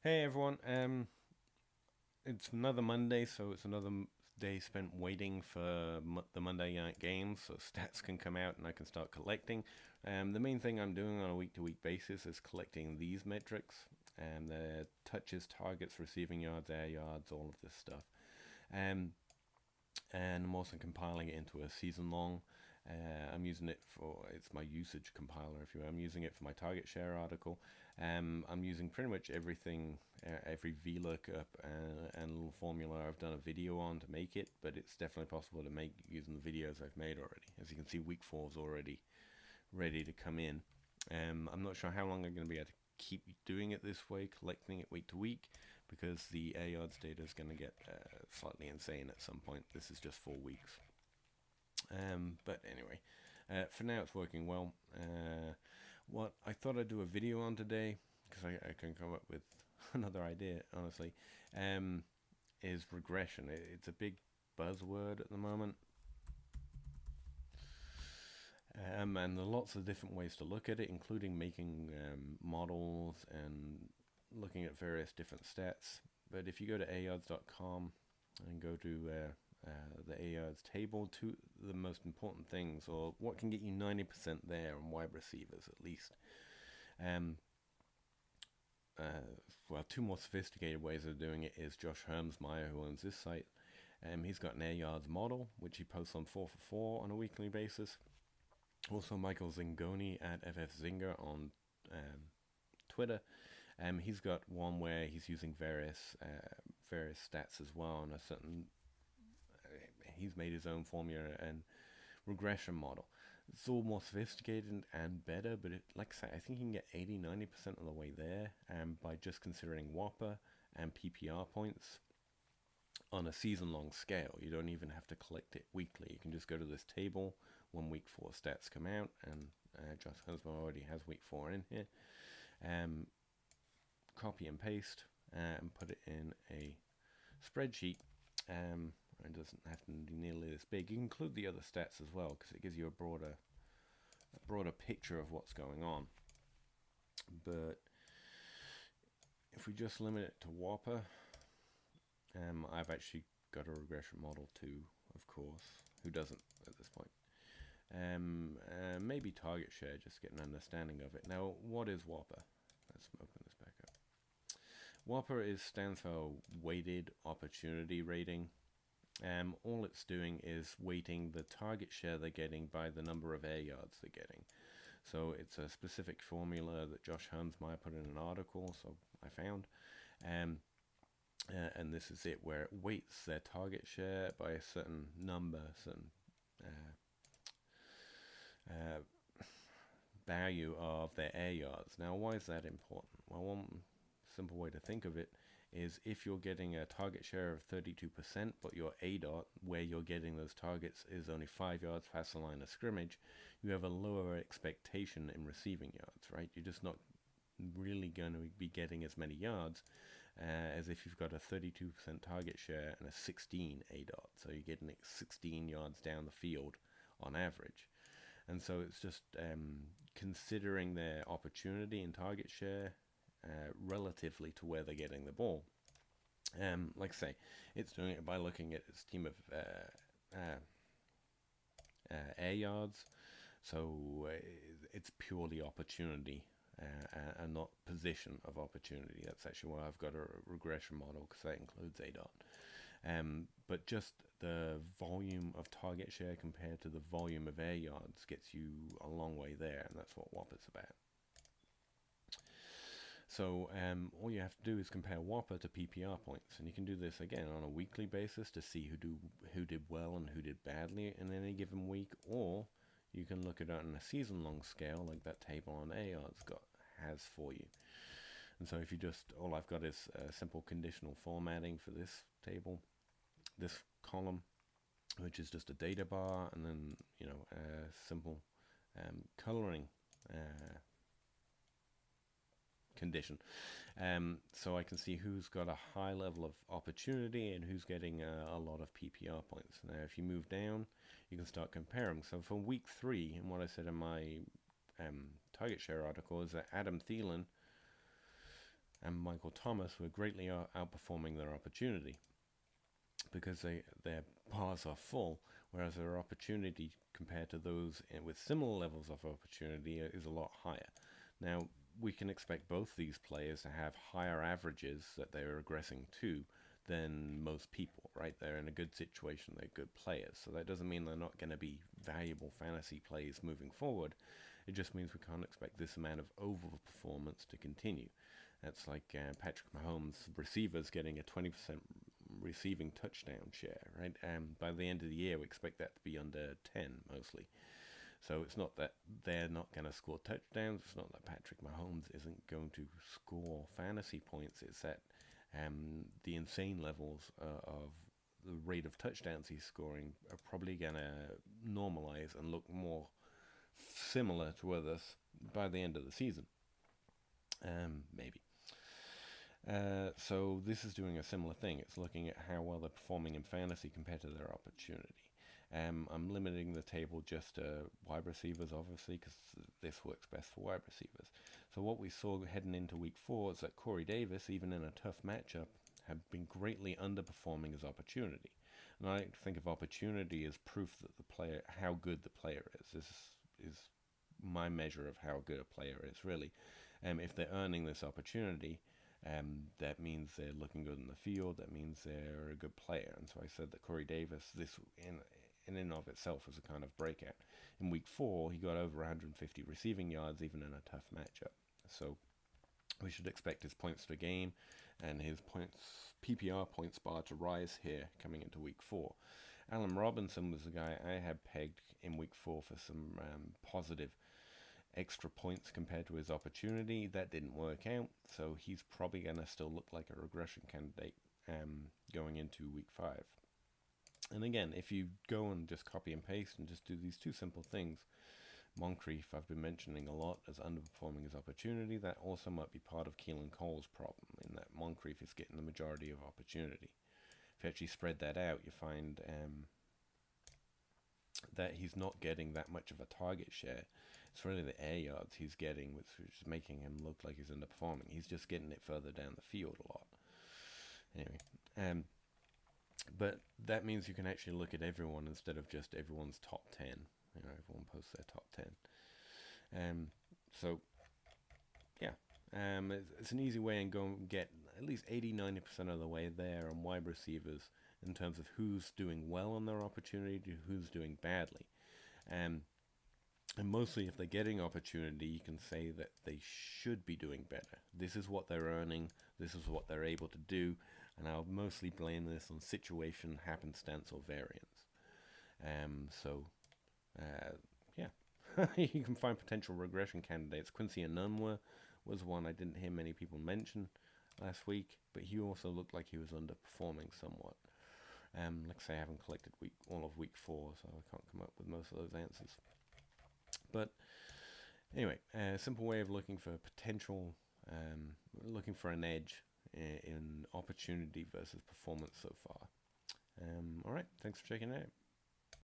Hey everyone, it's another Monday, so it's another day spent waiting for the Monday night games so stats can come out and I can start collecting. The main thing I'm doing on a week-to-week basis is collecting these metrics, the touches, targets, receiving yards, air yards, all of this stuff. Um, and I'm also compiling it into a season long. I'm using it for it's my usage compiler, if you will. I'm using it for my target share article. I'm using pretty much everything, every VLOOKUP and little formula I've done a video on to make it, but it's definitely possible to make using the videos I've made already. As you can see, week 4 is already ready to come in. I'm not sure how long I'm going to be able to keep doing it this way, collecting it week to week, because the air yards data is going to get slightly insane at some point. This is just 4 weeks. But anyway, for now it's working well. What I thought I'd do a video on today, because I can come up with another idea, honestly, is regression. It's a big buzzword at the moment. And there are lots of different ways to look at it, including making models and looking at various different stats. But if you go to ayards.com and go to the AYARDS table, two the most important things, or what can get you 90% there on wide receivers at least. Um, well, two more sophisticated ways of doing it is Josh Hermsmeyer, who owns this site. He's got an AYARDS model, which he posts on 4 for 4 on a weekly basis. Also, Michael Zingoni at FFZinger on Twitter. He's got one where he's using various stats as well, and a certain he's made his own formula and regression model. It's all more sophisticated and better, but like I say, I think you can get 80-90% of the way there by just considering Whopper and PPR points on a season-long scale. You don't even have to collect it weekly. You can just go to this table when week 4 stats come out, and Josh Husband already has week 4 in here. Copy and paste and put it in a spreadsheet. It doesn't have to be nearly this big. You can include the other stats as well, because it gives you a broader picture of what's going on. But if we just limit it to Whopper, I've actually got a regression model too, of course. Who doesn't at this point? Maybe target share, just get an understanding of it. Now, what is Whopper? Let's open this back up. Whopper stands for weighted opportunity rating. All it's doing is weighting the target share they're getting by the number of air yards they're getting. So it's a specific formula that Josh Hermsmeyer put in an article, so I found. And this is it, where it weights their target share by a certain number, certain value of their air yards. Now, why is that important? Well, one simple way to think of it is if you're getting a target share of 32%, but your ADOT, where you're getting those targets, is only 5 yards past the line of scrimmage, you have a lower expectation in receiving yards, right? You're just not really going to be getting as many yards as if you've got a 32% target share and a 16 ADOT. So you're getting 16 yards down the field on average. And so it's just considering their opportunity and target share relatively to where they're getting the ball. Like I say, it's doing it by looking at its team of air yards. So it's purely opportunity and not position of opportunity. That's actually why I've got a regression model, because that includes ADOT. But just the volume of target share compared to the volume of air yards gets you a long way there, and that's what Whopper's about. So all you have to do is compare Whopper to PPR points, and you can do this again on a weekly basis to see who did well and who did badly in any given week, or you can look at it on a season-long scale, like that table on AYARDS has for you. And so if you just, all I've got is simple conditional formatting for this table, this column, which is just a data bar, and then simple coloring condition. So I can see who's got a high level of opportunity and who's getting a lot of PPR points. Now, if you move down, you can start comparing. So for week 3, and what I said in my target share article is that Adam Thielen and Michael Thomas were greatly outperforming their opportunity because their bars are full, whereas their opportunity compared to those with similar levels of opportunity is a lot higher. Now, we can expect both these players to have higher averages that they're regressing to than most people, right? They're in a good situation, they're good players. So that doesn't mean they're not going to be valuable fantasy plays moving forward. It just means we can't expect this amount of overperformance to continue. That's like Patrick Mahomes' receivers getting a 20% receiving touchdown share, right? By the end of the year, we expect that to be under 10 mostly. So it's not that they're not going to score touchdowns. It's not that Patrick Mahomes isn't going to score fantasy points. It's that the insane levels of the rate of touchdowns he's scoring are probably going to normalize and look more similar to others by the end of the season. Maybe. So this is doing a similar thing. It's looking at how well they're performing in fantasy compared to their opportunity. I'm limiting the table just to wide receivers, obviously, because this works best for wide receivers. So what we saw heading into week 4 is that Corey Davis, even in a tough matchup, had been greatly underperforming his opportunity. And I like to think of opportunity as proof that the player, how good the player is. This is my measure of how good a player is, really. If they're earning this opportunity, that means they're looking good in the field. That means they're a good player. And so I said that Corey Davis, this in and of itself, was a kind of breakout. In week 4, he got over 150 receiving yards, even in a tough matchup. So we should expect his points per game and his PPR points bar to rise here coming into week 4. Allen Robinson was the guy I had pegged in week 4 for some positive extra points compared to his opportunity. That didn't work out, so he's probably going to still look like a regression candidate going into week 5. And again, if you go and just copy and paste and just do these two simple things, Moncrief I've been mentioning a lot as underperforming his opportunity. That also might be part of Keelan Cole's problem, in that Moncrief is getting the majority of opportunity. If you actually spread that out, you find that he's not getting that much of a target share. It's really the air yards he's getting, which is making him look like he's underperforming. He's just getting it further down the field a lot. Anyway, but that means you can actually look at everyone instead of just everyone's top 10. You know, everyone posts their top 10. So, yeah, it's an easy way and go and get at least 80-90% of the way there on wide receivers in terms of who's doing well on their opportunity to who's doing badly. And mostly if they're getting opportunity, you can say that they should be doing better. This is what they're earning. This is what they're able to do. And I'll mostly blame this on situation, happenstance, or variance. Yeah. You can find potential regression candidates. Quincy Enunwa was one I didn't hear many people mention last week, but he also looked like he was underperforming somewhat. Like I say, I haven't collected all of week 4, so I can't come up with most of those answers. But anyway, a simple way of looking for potential, looking for an edge in opportunity versus performance so far. All right, thanks for checking it out.